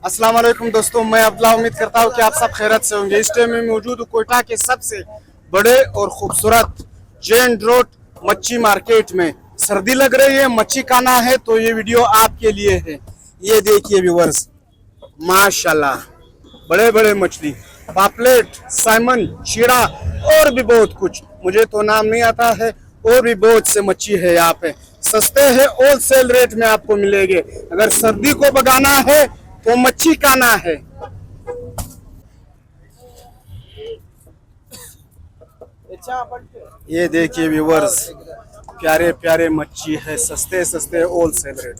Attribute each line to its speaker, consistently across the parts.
Speaker 1: अस्सलाम वालेकुम दोस्तों, मैं अब्दुल्ला उम्मीद करता हूँ कि आप सब खैरत से होंगे। इस टाइम में मौजूद हूँ कोयटा के सबसे बड़े और खूबसूरत जैन रोड मच्छी मार्केट में। सर्दी लग रही है, मच्छी खाना है तो ये वीडियो आपके लिए है। ये देखिए व्यूवर्स, माशाल्लाह बड़े बड़े मछली, पापलेट, साइमन, चीड़ा और भी बहुत कुछ, मुझे तो नाम नहीं आता है। और भी बहुत से मच्छी है यहाँ पे, सस्ते है, होलसेल रेट में आपको मिलेंगे। अगर सर्दी को भगाना है तो मच्छी खाना है। ये देखिए व्यूवर्स, प्यारे प्यारे मच्छी है, सस्ते सस्ते होलसेल रेट।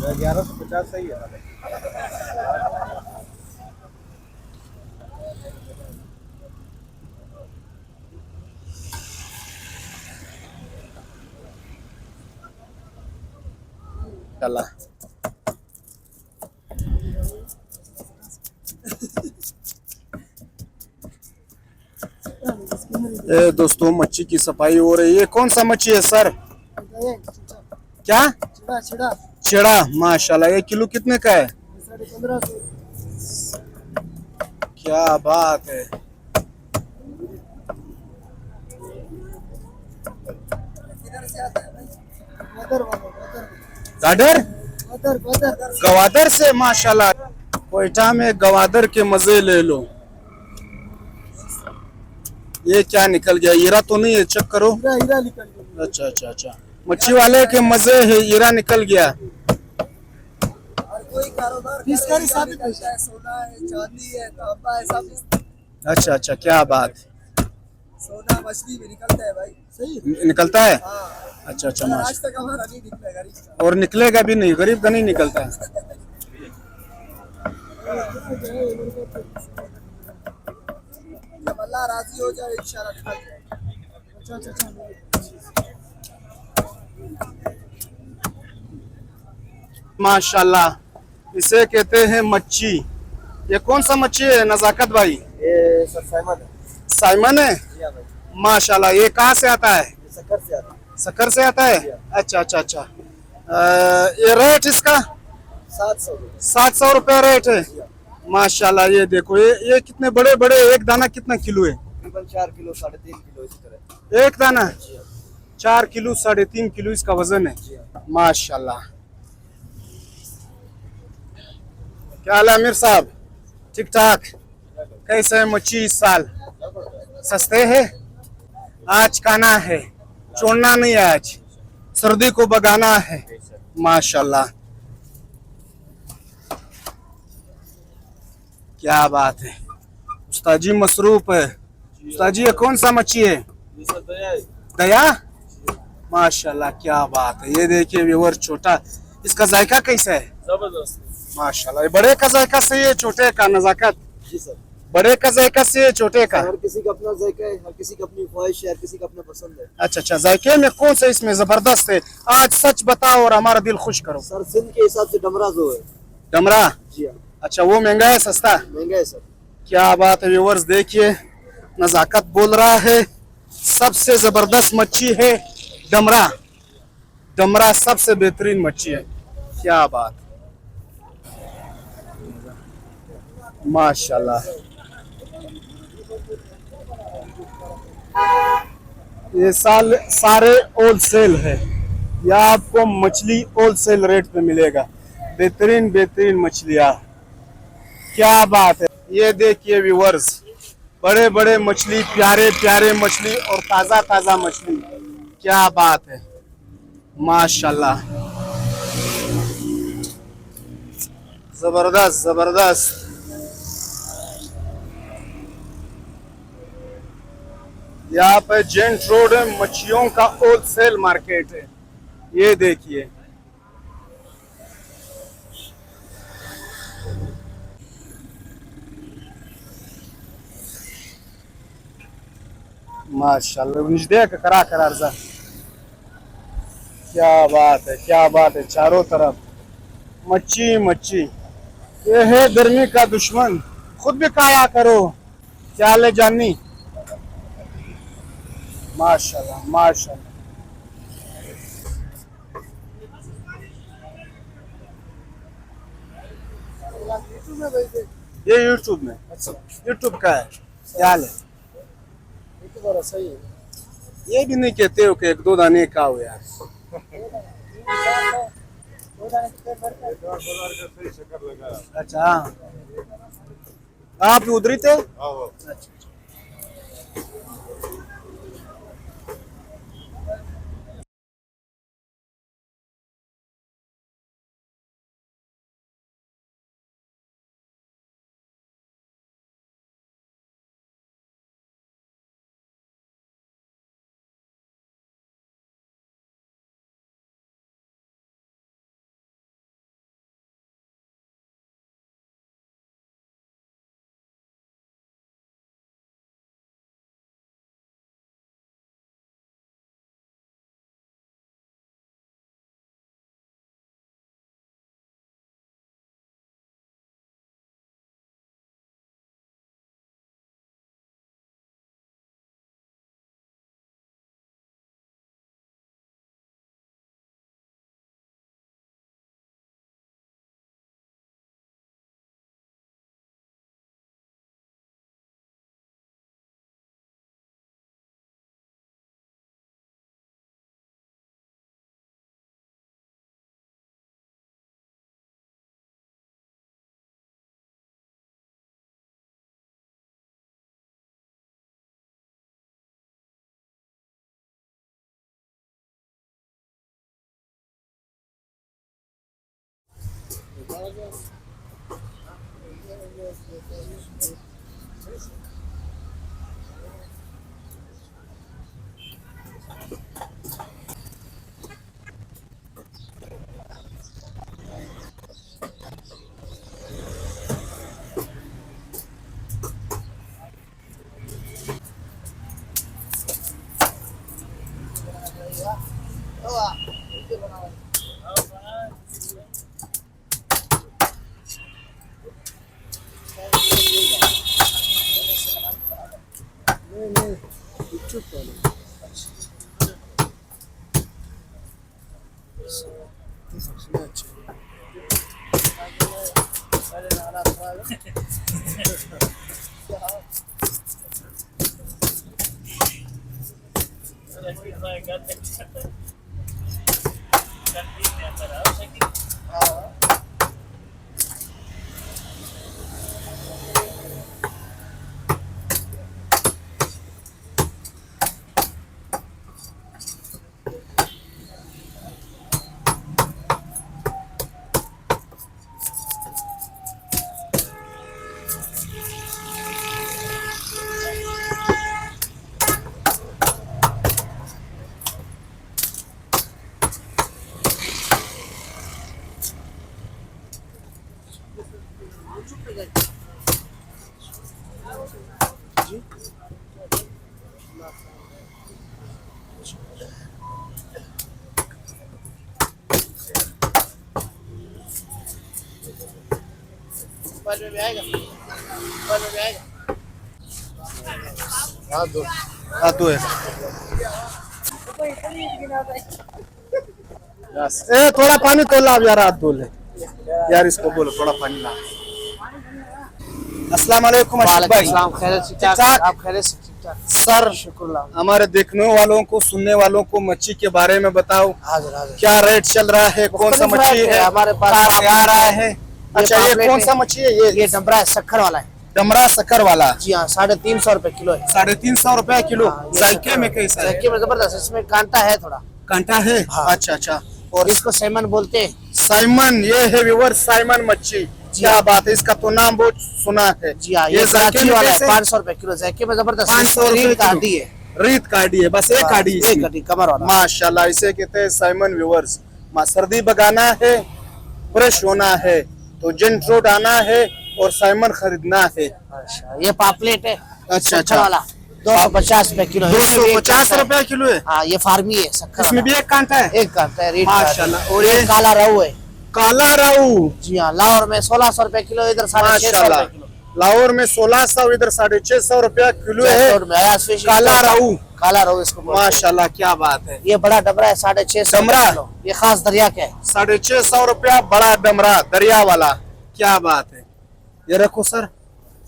Speaker 2: 1150 सही है।
Speaker 1: चला ये दोस्तों, मच्छी की सफाई हो रही है। कौन सा मच्छी है सर? क्या? छेड़ा। माशाल्लाह, ये किलो कितने का है?
Speaker 2: 1550।
Speaker 1: क्या बात है। गाडर गवादर से, माशाल्लाह। कोयटा में गवादर के मजे ले लो। ये क्या निकल गया? हीरा तो नहीं है? चेक करो।
Speaker 2: हीरा निकल गया।
Speaker 1: अच्छा अच्छा अच्छा, मच्छी वाले के मजे है, हीरा निकल गया।
Speaker 2: कोई कारोबार साबित करता है, सोना है, चांदी है, तांबा है, सब।
Speaker 1: अच्छा अच्छा, क्या बात।
Speaker 2: सोना मछली भी निकलता है भाई। सही
Speaker 1: निकलता है।
Speaker 2: हाँ।
Speaker 1: अच्छा अच्छा,
Speaker 2: आज तक हमारा नहीं निकला गरीब
Speaker 1: और निकलेगा भी नहीं, गरीब का नहीं निकलता है।
Speaker 2: जब अल्लाह राजी हो जाए इंशाल्लाह निकल जाए। अच्छा।
Speaker 1: माशाल्लाह, इसे कहते हैं मच्छी। ये कौन सा मच्छी है नजाकत भाई?
Speaker 2: ये सर साइमन है।
Speaker 1: साइमन है। माशाल्लाह, ये कहाँ से आता है?
Speaker 2: शक्कर से आता है।
Speaker 1: शक्कर से आता है। अच्छा अच्छा अच्छा। ये रेट इसका 700 रुपये रेट है। माशाल्लाह, ये देखो, ये कितने बड़े बड़े, एक दाना कितना किलो है?
Speaker 2: तकरीबन 4 किलो 3.5 किलो इस तरह।
Speaker 1: एक दाना 4 किलो 3.5 किलो इसका वजन है। माशाल्लाह। क्या हाल है अमीर साहब? ठीक ठाक। कैसे है मच्छी इस साल? सस्ते है। आज खाना है, छोड़ना नहीं है, आज सर्दी को भगाना है। माशाल्लाह, क्या बात है। उस्ताद जी मसरूफ है। उस्ताद जी, ये कौन सा मच्छी है? दया। माशाल्लाह, क्या बात है। ये देखिए व्यूअर, छोटा, इसका जायका कैसा है?
Speaker 2: जबरदस्त।
Speaker 1: माशाल्लाह, बड़े का जायका सही है, छोटे का नजाकत?
Speaker 2: जी सर।
Speaker 1: बड़े का जायका से, छोटे का?
Speaker 2: हर किसी का अपना जायका है, हर किसी की अपनी ख्वाहिश है, हर किसी का अपना पसंद है।
Speaker 1: अच्छा अच्छा, जायके में कौन सा इसमें जबरदस्त है? आज सच बताओ और हमारा दिल खुश करो।
Speaker 2: सर सिंध के हिसाब से डमरा जो है।
Speaker 1: डमरा?
Speaker 2: जी हाँ।
Speaker 1: अच्छा, वो महंगा है सस्ता?
Speaker 2: महंगा है सर।
Speaker 1: क्या बात है व्यूअर्स, देखिए नजाकत बोल रहा है सबसे जबरदस्त मच्छी है डमरा। डमरा सबसे बेहतरीन मच्छी है। क्या बात, माशाल्लाह। ये साल सारे होलसेल है, या आपको मछली होलसेल रेट पे मिलेगा। बेहतरीन बेहतरीन मछलियाँ। क्या बात है। ये देखिए व्यूअर्स, बड़े बड़े मछली, प्यारे प्यारे मछली और ताज़ा ताज़ा मछली। क्या बात है, माशाल्लाह, जबरदस्त जबरदस्त। यहाँ पे जेंट रोड है, मच्छियों का होलसेल मार्केट है। ये देखिए, माशाल्लाह, निजदे का करा करार जा। क्या बात है, क्या बात है। चारों तरफ मच्छी मच्छी। ये है गर्मी का दुश्मन, खुद भी खाया करो। क्या ले जानी। माशाल्लाह माशाल्लाह।
Speaker 2: यूट्यूब में भेज दे।
Speaker 1: ये यूट्यूब में,
Speaker 2: अच्छा
Speaker 1: यूट्यूब का है, क्या हाल है?
Speaker 2: यूट्यूब वाला सही है।
Speaker 1: ये भी नहीं कहते हो कि एक दो दाने का हो यार। अच्छा आप उधर ही थे? अच्छा।
Speaker 2: यूट्यूब वाला मोबाइल में भी आएगा, मोबाइल में भी आएगा। हाँ दो
Speaker 1: हाँ तो है। ए थोड़ा पानी तो ला यार, हाथ धो ले यार, इसको बोलो थोड़ा पानी ला। अस्सलाम वालेकुम अशरफ भाई।
Speaker 2: खैरियत से
Speaker 1: ठीक ठाक?
Speaker 2: आप खैरियत से ठीक ठाक?
Speaker 1: सर
Speaker 2: शुक्र
Speaker 1: हमारे देखने वालों को, सुनने वालों को मच्छी के बारे में बताओ,
Speaker 2: हाजिर हाजिर।
Speaker 1: क्या रेट चल रहा है, कौन सा मच्छी है,
Speaker 2: हमारे पास
Speaker 1: कहाँ से आ रहा है? अच्छा ये
Speaker 2: पापलेट
Speaker 1: कौन
Speaker 2: है।
Speaker 1: सा मच्छी है?
Speaker 2: ये डबरा है, शक्कर वाला है।
Speaker 1: डमरा शक्कर वाला
Speaker 2: जी हाँ, 350 रुपए किलो है।
Speaker 1: 350 रुपए किलो।
Speaker 2: हाँ, ये
Speaker 1: जायके में कैसा है?
Speaker 2: जायके में जबरदस्त, इसमें कांटा है थोड़ा।
Speaker 1: कांटा है?
Speaker 2: हाँ।
Speaker 1: अच्छा अच्छा।
Speaker 2: और इसको सैमन बोलते हैं।
Speaker 1: साइमन, ये है व्यूअर साइमन मच्छी। क्या बात है, इसका तो नाम बहुत सुना है।
Speaker 2: जी हाँ, ये
Speaker 1: जायके
Speaker 2: कराची
Speaker 1: में
Speaker 2: वाला है,
Speaker 1: कैसे?
Speaker 2: 500 रुपए किलो। जायके में जबरदस्त,
Speaker 1: 500 रुपए
Speaker 2: रीढ़ का
Speaker 1: किलो।
Speaker 2: हड्डी है।
Speaker 1: रीत काटी है, बस एक काटी
Speaker 2: एक
Speaker 1: इसकी।
Speaker 2: हड्डी कमर वाला।
Speaker 1: माशाल्लाह, इसे कहते हैं साइमन व्यूअर्स। सर्दी बगाना है, फ्रेश होना है तो जेंट रोड आना है और साइमन खरीदना है।
Speaker 2: अच्छा, ये पापलेट है।
Speaker 1: अच्छा,
Speaker 2: शक्कर वाला 250 रुपए किलो है। इसमें भी एक
Speaker 1: 250
Speaker 2: कांटा है।
Speaker 1: रुपए किलो है।
Speaker 2: हाँ, ये फार्मी है शक्कर
Speaker 1: इसमें
Speaker 2: वाला।
Speaker 1: भी एक कांटा है।
Speaker 2: एक कांटा है, रीढ़ का
Speaker 1: माशाल्लाह।
Speaker 2: हड्डी।
Speaker 1: और
Speaker 2: ये
Speaker 1: ये
Speaker 2: काला रहू है।
Speaker 1: काला राऊ।
Speaker 2: जी हाँ, लाहौर में 1600 रुपए किलो, इधर 650
Speaker 1: माशाल्लाह,
Speaker 2: रुपए किलो।
Speaker 1: लाहौर में 1600, इधर 650 रुपया किलो है।
Speaker 2: जयपुर में अयाज फिश
Speaker 1: काला राऊ।
Speaker 3: काला रोहू इसको बोलते हैं।
Speaker 1: माशाल्लाह, क्या बात है।
Speaker 3: ये बड़ा डबरा है 650
Speaker 1: डमरा?
Speaker 3: किलो। ये खास दरिया का है।
Speaker 1: 650 रुपया बड़ा डमरा दरिया वाला, क्या बात है। ये रखो सर।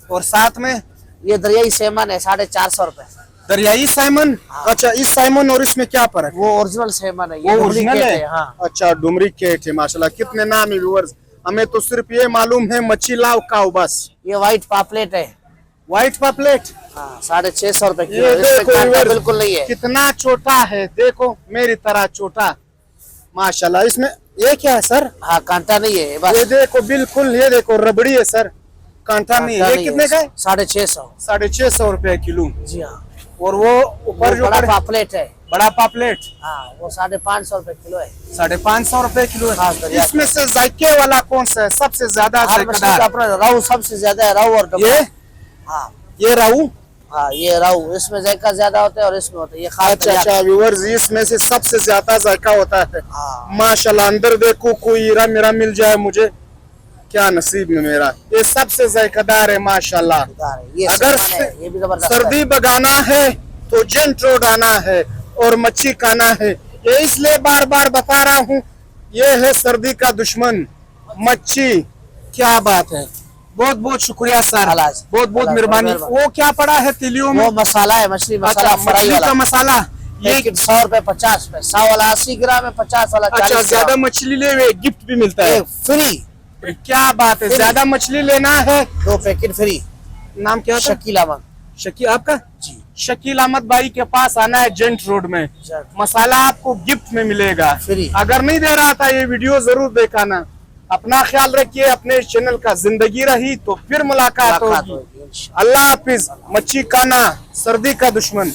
Speaker 1: और साथ में
Speaker 3: ये दरियाई सेमन है 450 रुपए।
Speaker 1: दरियाई साइमन। अच्छा, इस साइमन और इसमें क्या फर्क है?
Speaker 3: वो ओरिजिनल सेमन है,
Speaker 1: वो
Speaker 3: ये
Speaker 1: ओरिजिनल
Speaker 3: डुप्लीकेट
Speaker 1: है।
Speaker 3: है। हाँ,
Speaker 1: अच्छा, डुमरिकेट है। माशाल्लाह, कितने नाम है व्यूअर्स, हमें तो सिर्फ ये मालूम है मच्छी लाओ खाओ बस।
Speaker 3: ये व्हाइट पापलेट है।
Speaker 1: व्हाइट पापलेट।
Speaker 3: हाँ, 650 रुपए किलो।
Speaker 1: ये
Speaker 3: इसमें
Speaker 1: देखो
Speaker 3: कांटा
Speaker 1: व्यूअर्स,
Speaker 3: बिल्कुल नहीं है।
Speaker 1: कितना छोटा है, देखो मेरी तरह छोटा। माशाल्लाह, इसमें ये क्या है सर?
Speaker 3: हाँ, कांटा नहीं है बस।
Speaker 1: ये देखो बिल्कुल, ये देखो रबड़ी है सर, कांटा नहीं है। ये कितने का है?
Speaker 3: 650।
Speaker 1: 650 रुपए किलो।
Speaker 3: जी हाँ।
Speaker 1: और वो ऊपर
Speaker 3: वो
Speaker 1: जो
Speaker 3: बड़ा
Speaker 1: बड़ा
Speaker 3: पापलेट है।
Speaker 1: बड़ा पापलेट
Speaker 3: हाँ, वो 550 रुपए किलो है।
Speaker 1: 550 रुपए किलो
Speaker 3: हाँ,
Speaker 1: है।
Speaker 3: दरिया
Speaker 1: इसमें से जायके वाला कौन सा है सबसे ज्यादा
Speaker 3: हर मछली का
Speaker 1: जायकेदार?
Speaker 3: अपना रोहू सबसे ज्यादा है, रोहू और डबरा।
Speaker 1: ये
Speaker 3: हाँ
Speaker 1: ये रहू।
Speaker 3: हाँ, ये रोहू, इसमें जायका ज्यादा होता है और इसमें होता है ये खास
Speaker 1: अच्छा
Speaker 3: दरिया का।
Speaker 1: अच्छा व्यूअर्स, इसमें से सबसे ज्यादा जायका होता है।
Speaker 3: हाँ।
Speaker 1: माशाल्लाह, अंदर देखो कोई हीरा मेरा मिल जाए मुझे, क्या नसीब में मेरा। ये सबसे जायकेदार है माशाल्लाह।
Speaker 3: ये
Speaker 1: अगर
Speaker 3: सेमन है, ये भी जबरदस्त है।
Speaker 1: सर्दी बगाना है तो जेंट रोड आना है और मच्छी खाना है। ये इसलिए बार बार बता रहा हूँ, ये है सर्दी का दुश्मन मच्छी। क्या बात है, बहुत बहुत शुक्रिया सर,
Speaker 3: अलाज।
Speaker 1: बहुत बहुत
Speaker 3: अलाज,
Speaker 1: मेहरबानी।
Speaker 3: मेहरबानी।
Speaker 1: वो क्या पड़ा है तिलियों में?
Speaker 3: वो मसाला है, मछली मसाला
Speaker 1: अच्छा,
Speaker 3: फ्राई
Speaker 1: मछली
Speaker 3: वाला।
Speaker 1: का मसाला। ये
Speaker 3: पैकेट 100 रुपए 50 रुपए, 100 वाला 80 ग्राम है, 50 वाला 40
Speaker 1: अच्छा,
Speaker 3: ग्राम।
Speaker 1: ज्यादा मछली ले वे गिफ्ट भी मिलता है।
Speaker 3: फ्री,
Speaker 1: क्या बात है, ज्यादा मछली लेना है
Speaker 3: 2 पैकेट फ्री।
Speaker 1: नाम क्या था?
Speaker 3: शकील अहमद।
Speaker 1: शकील आपका?
Speaker 3: जी।
Speaker 1: शकील अहमद भाई के पास आना है जेंट रोड में। मसाला आपको गिफ्ट में मिलेगा
Speaker 3: फ्री।
Speaker 1: अगर नहीं दे रहा था ये वीडियो जरूर दिखाना। अपना ख्याल रखिए, अपने चैनल का। जिंदगी रही तो फिर मुलाकात होगी।
Speaker 3: इंशाअल्लाह।
Speaker 1: अल्लाह हाफिज। मच्छी खाना सर्दी का दुश्मन।